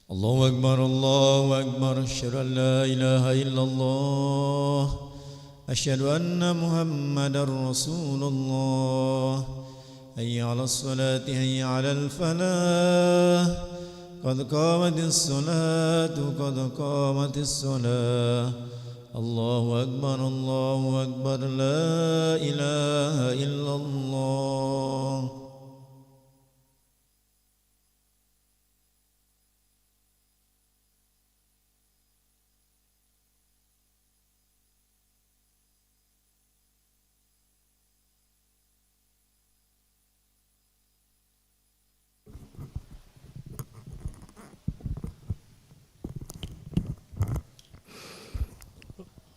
الله أكبر الله أكبر أشهد أن لا إله إلا الله أشهد أن محمدا رسول الله حي على الصلاة حي على الفلاح قد قامت الصلاة قد قامت الصلاة الله أكبر لا إله إلا الله.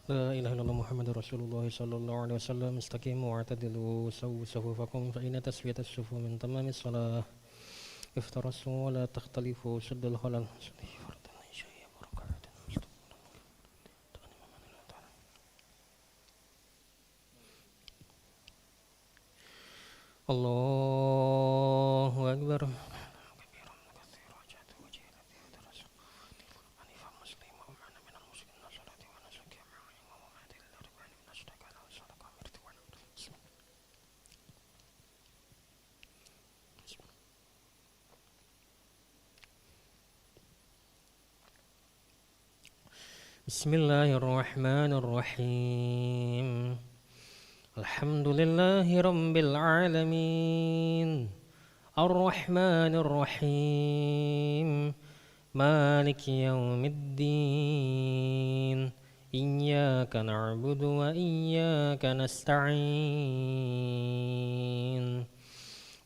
لا إله إلا الله محمد رسول الله صلى الله عليه وسلم. استقيموا واعتدلوا سووا صفوفكم فإن تسوية الصفوف من تمام الصلاة. افترسوا ولا تختلفوا سد الخلل. الله أكبر. بسم الله الرحمن الرحيم. الحمد لله رب العالمين الرحمن الرحيم مالك يوم الدين إياك نعبد وإياك نستعين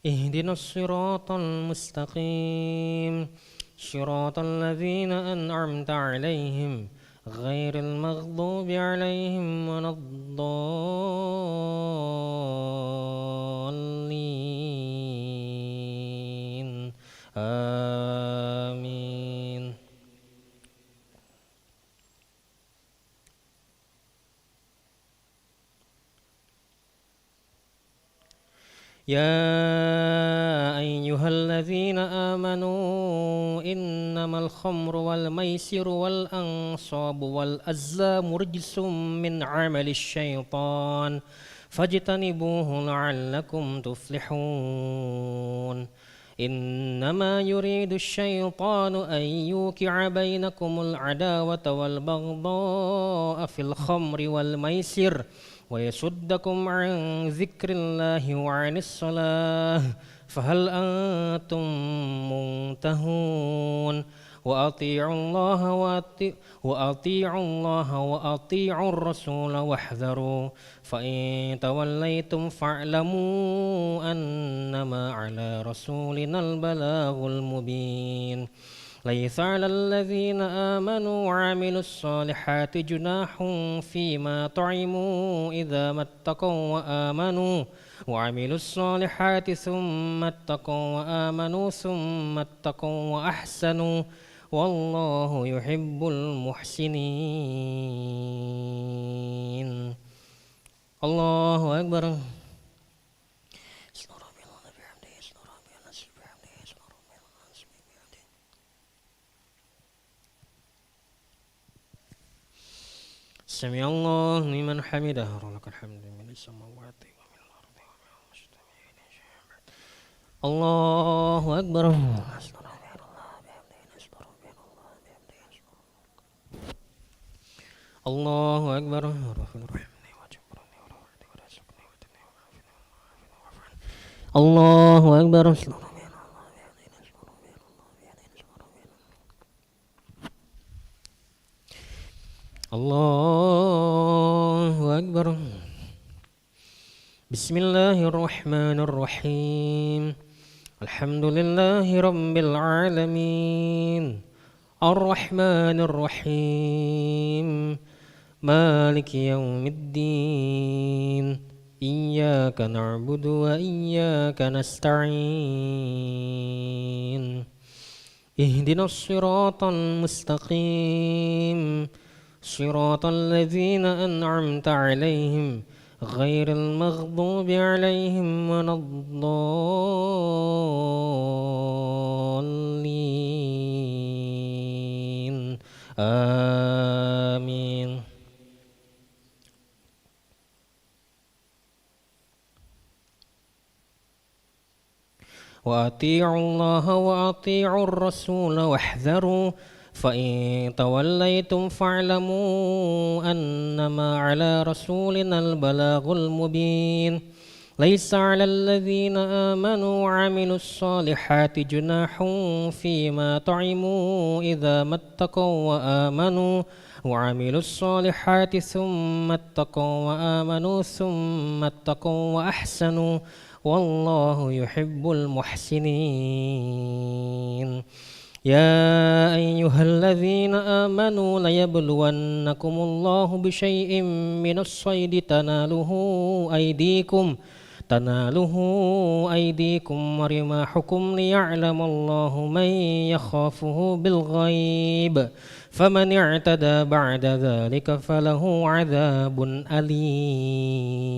اهدنا الصراط المستقيم صراط الذين أنعمت عليهم غير المغضوب عليهم ولا الضالين آمين. يا أيها الذين آمنوا إنما الخمر والميسر والأنصاب والأزلام رجس من عمل الشيطان فاجتنبوه لعلكم تفلحون. إنما يريد الشيطان أن يوقع بينكم العداوة والبغضاء في الخمر والميسر ويصدكم عن ذكر الله وعن الصلاة فهل أنتم منتهون. وأطيعوا الله وأطيعوا الرسول واحذروا فإن توليتم فاعلموا أنما على رسولنا البلاغ المبين. ليس على الذين آمنوا وعملوا الصالحات جناح فيما طعموا إذا ما اتقوا وآمنوا وعملوا الصالحات ثم اتقوا وآمنوا ثم اتقوا وأحسنوا والله يحب المحسنين. الله أكبر. سمع الله لمن حمده ولك الحمد من السماوات ومن الأرض الله أكبر. الله أكبر. الله أكبر. الله أكبر. بسم الله الرحمن الرحيم. الحمد لله رب العالمين الرحمن الرحيم مالك يوم الدين إياك نعبد وإياك نستعين اهدنا الصراط المستقيم صراط الذين أنعمت عليهم غير المغضوب عليهم ولا الضالين آمين. وأطيعوا الله وأطيعوا الرسول واحذروا فإن توليتم فاعلموا أنما على رسولنا البلاغ المبين. ليس على الذين آمنوا وعملوا الصالحات جناح فيما طعموا إذا ما اتقوا وآمنوا وعملوا الصالحات ثم اتقوا وآمنوا ثم اتقوا وأحسنوا والله يحب المحسنين. يا أيها الذين آمنوا ليبلونكم الله بشيء من الصيد تناله أيديكم ورماحكم ليعلم الله من يخافه بالغيب فمن اعتدى بعد ذلك فله عذاب أليم.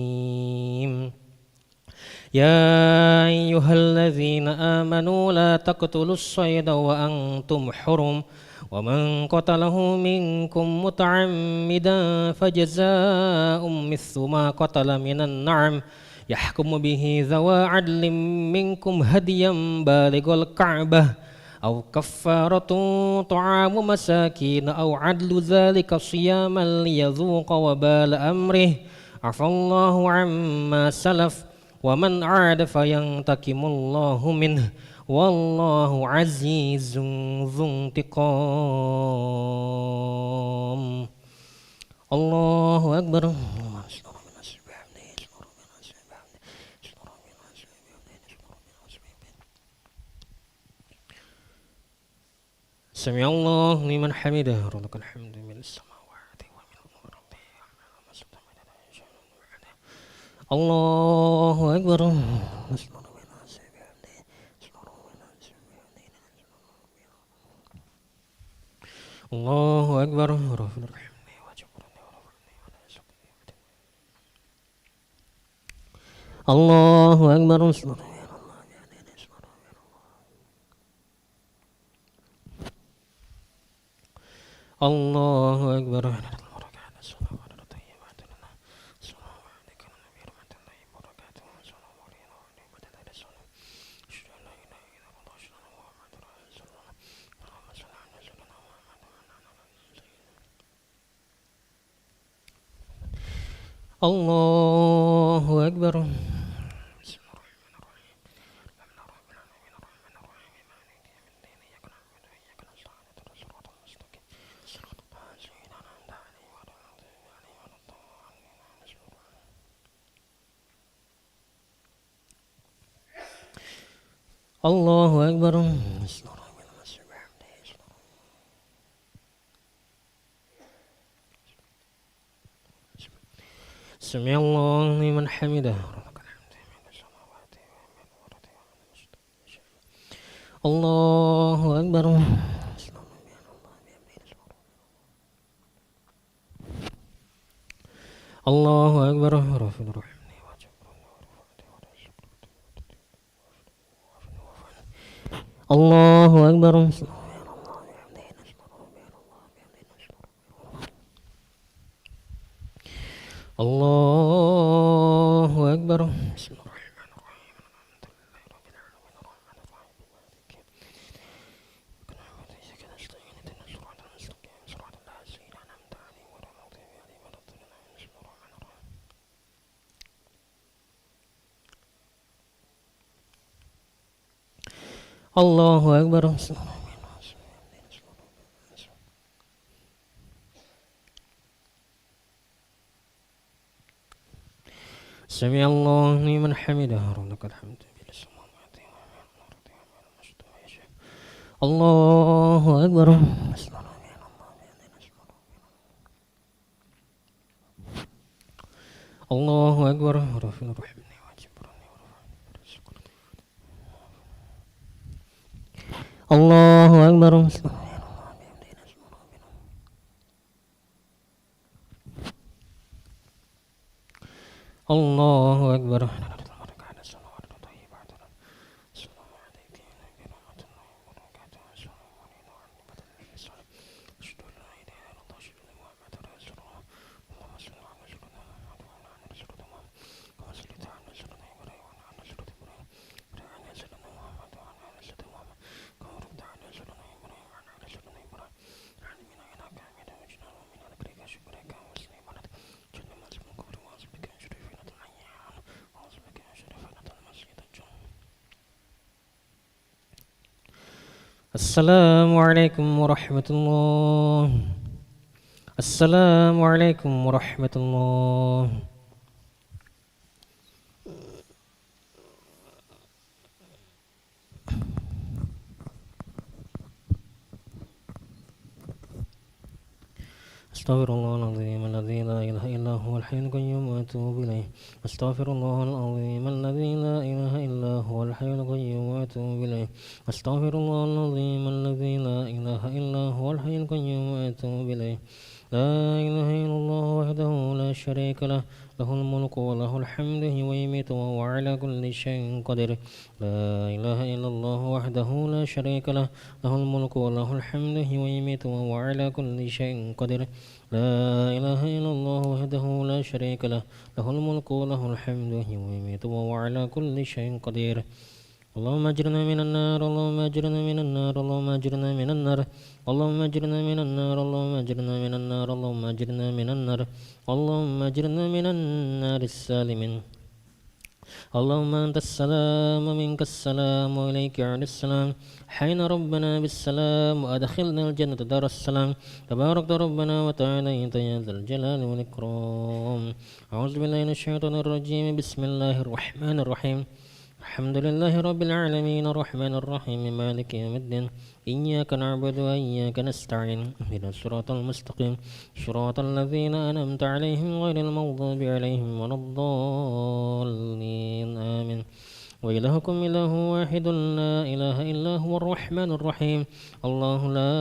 يا أيها الذين آمنوا لا تقتلوا الصيد وأنتم حرم ومن قتله منكم متعمدا فجزاء مثل ما قتل من النعم يحكم به ذوى عدل منكم هديا بالغ الكعبة أو كفارة طعام مساكين أو عدل ذلك صياما ليذوق وبال أمره عفى الله عما سلف ومن عاد فينتقم الله منه والله عزيز ذو انتقام. الله أكبر. سمع الله لمن حمده ولك الحمد من السماوات ومن الأرض الله أكبر. الله أكبر. الله أكبر. الله أكبر. الله أكبر. الله أكبر. سمع الله لمن حمده الله أكبر. الله أكبر. الله أكبر. الله أكبر. الله أكبر. سمع الله لمن حمده ولك الحمد الله أكبر. الله أكبر. الله أكبر. الله أكبر. Assalamualaikum warahmatullahi. Assalamualaikum warahmatullahi. أستغفر الله العظيم الذي لا إله إلا هو الحي القيوم وأتوب إليه. أستغفر الله العظيم الذي لا إله إلا هو الحي القيوم وأتوب إليه. أستغفر الله العظيم الذي لا إله إلا هو الحي القيوم وأتوب إليه. لا إله إلا الله وحده لا شريك له له الملك وله الحمد ويميت وهو على كل شيء قدير. لا إله إلا الله وحده لا شريك له له الملك وله الحمد ويميت وهو على كل شيء قدير. لا إله إلا الله وحده لا شريك له له الملك وله الحمد ويميت وهو على كل شيء قدير. اللهم اجرنا من النار اللهم اجرنا من النار اللهم اجرنا من النار اللهم اجرنا من النار اللهم اجرنا من النار اللهم اجرنا من النار اللهم اجرنا من النار السالمين. اللهم أنت السلام ومنك السلام وإليك يعود السلام. حين ربنا بالسلام وأدخلنا الجنة دار السلام. تبارك ربنا وتعالى يا ذا الجلال والإكرام. أعوذ بالله من الشيطان الرجيم. بسم الله الرحمن الرحيم. الحمد لله رب العالمين الرحمن الرحيم مالك يوم الدين. إياك نعبد وإياك نستعين اهدنا الصراط المستقيم صراط الذين أنعمت عليهم غير المغضوب عليهم ولا الضالين آمين. وإلهكم إله واحد لا إله إلا هو الرحمن الرحيم. الله لا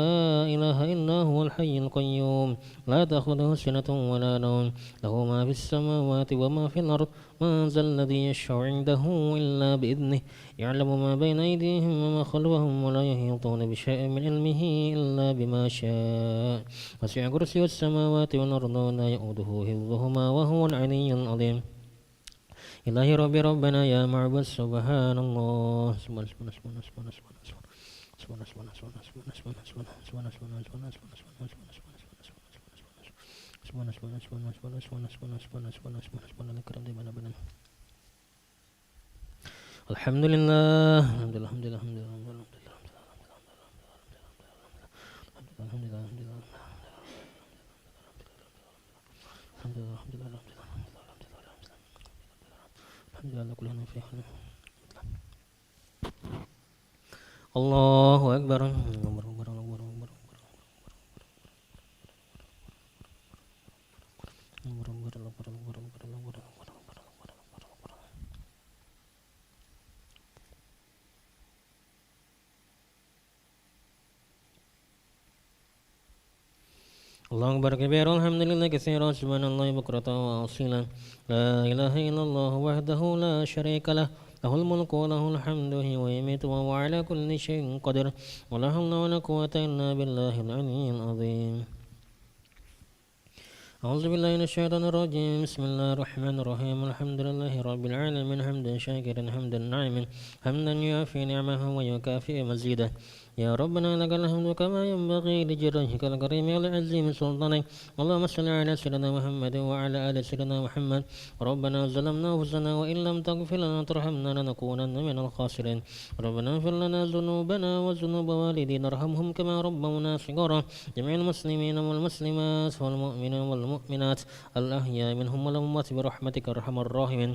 إله إلا هو الحي القيوم لا تأخذه سنة ولا نوم له ما في السماوات وما في الأرض. من ذا الذي يشفع عنده إلا بإذنه يعلم ما بين أيديهم وما خلفهم ولا يحيطون بشيء من علمه إلا بما شاء. وسع كرسي السماوات والأرض ولا يؤوده حفظهما وهو العلي العظيم. إلهي ربي ربنا يا معبود سبحان الله. سبحان سبحان سبحان سبحان سبحان سبحان سبحان سبحان سبحان سبحان سبحان سبحان سبحان سبحان سبحان. الحمد لله الحمد لله الحمد لله الحمد لله الحمد لله الحمد لله الحمد لله الحمد لله الله أكبر. الله أكبر كبيرا الحمد لله كثيرا سبحان الله بكرة وأصيلا. لا إله إلا الله وحده لا شريك له له الملك وله الحمد ويميت وهو على كل شيء قدير. ولا حول ولا قوة إلا بالله العلي العظيم. أعوذ بالله من الشيطان الرجيم. بسم الله الرحمن الرحيم. الحمد لله رب العالمين حمدا شاكرا حمدا ناعما حمدا يوافي نعمه ويكافئ مزيدا. يا ربنا لك الحمد كما ينبغي لجلالك الكريم والعظيم سلطانك. اللهم صل على سيدنا محمد وعلى آل سيدنا محمد. ربنا ظلمنا أنفسنا وإن لم تغفر لنا وترحمنا لنكونن من الخاسرين. ربنا اغفر لنا ذنوبنا وذنوب والدينا ارحمهم كما ربونا صغارا. جميع المسلمين والمسلمات والمؤمنين والمؤمنات الأحياء منهم والأموات برحمتك أرحم الراحمين.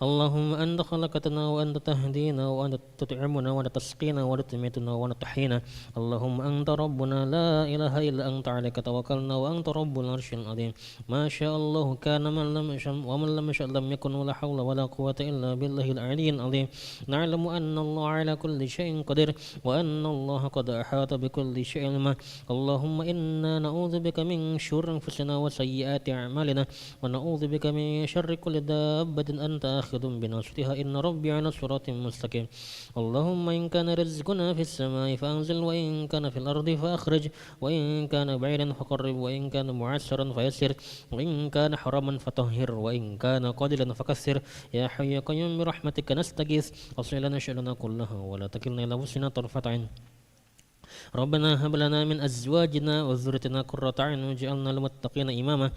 اللهم أنت خلقتنا وأنت تهدينا وأنت تطعمنا وأنت تسقينا وأنت تميتنا وأنت تحيينا. اللهم أنت ربنا لا إله إلا أنت عليك توكلنا وأنت رب العرش العظيم. ما شاء الله كان من لم يشاء ومن لم يشاء لم يكن ولا حول ولا قوة إلا بالله العلي العظيم. نعلم أن الله على كل شيء قدير وأن الله قد أحاط بكل شيء علما. اللهم إنا نعوذ بك من شر أنفسنا وسيئات أعمالنا ونعوذ بك من شر كل دابة أنت آخذ بناصيتها إن ربي على صراط مستقيم. اللهم إن كان رزقنا في السماء فأنزل وإن كان في الأرض فأخرج وإن كان بعيدا فقرب وإن كان معسرا فيسر وإن كان حراما فطهر وإن كان قادلا فكثر. يا حي يا قيوم برحمتك نستغيث أصلح لنا شأننا كلها ولا تكلنا إلى أنفسنا طرفة عين. ربنا هب لنا من أزواجنا وذريتنا قرة أعين واجعلنا للمتقين إماما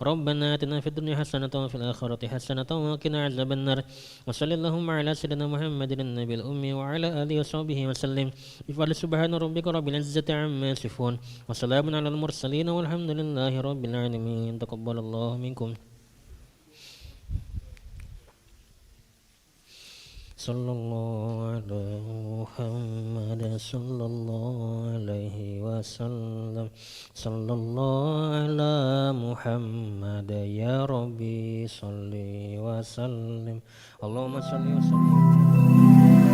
ربنا آتنا في الدنيا حسنة وفي الآخرة حسنة وقنا عذاب النار وصلى اللهم على سيدنا محمد النبي الأمي وعلى آله وصحبه وسلم بفضل سبحان ربك رب العزة عما يصفون وسلام على المرسلين والحمد لله رب العالمين تقبل الله منكم صلى الله على محمد صلى الله عليه وسلم صلى الله على محمد يا ربي صل وسلم اللهم صل وسلم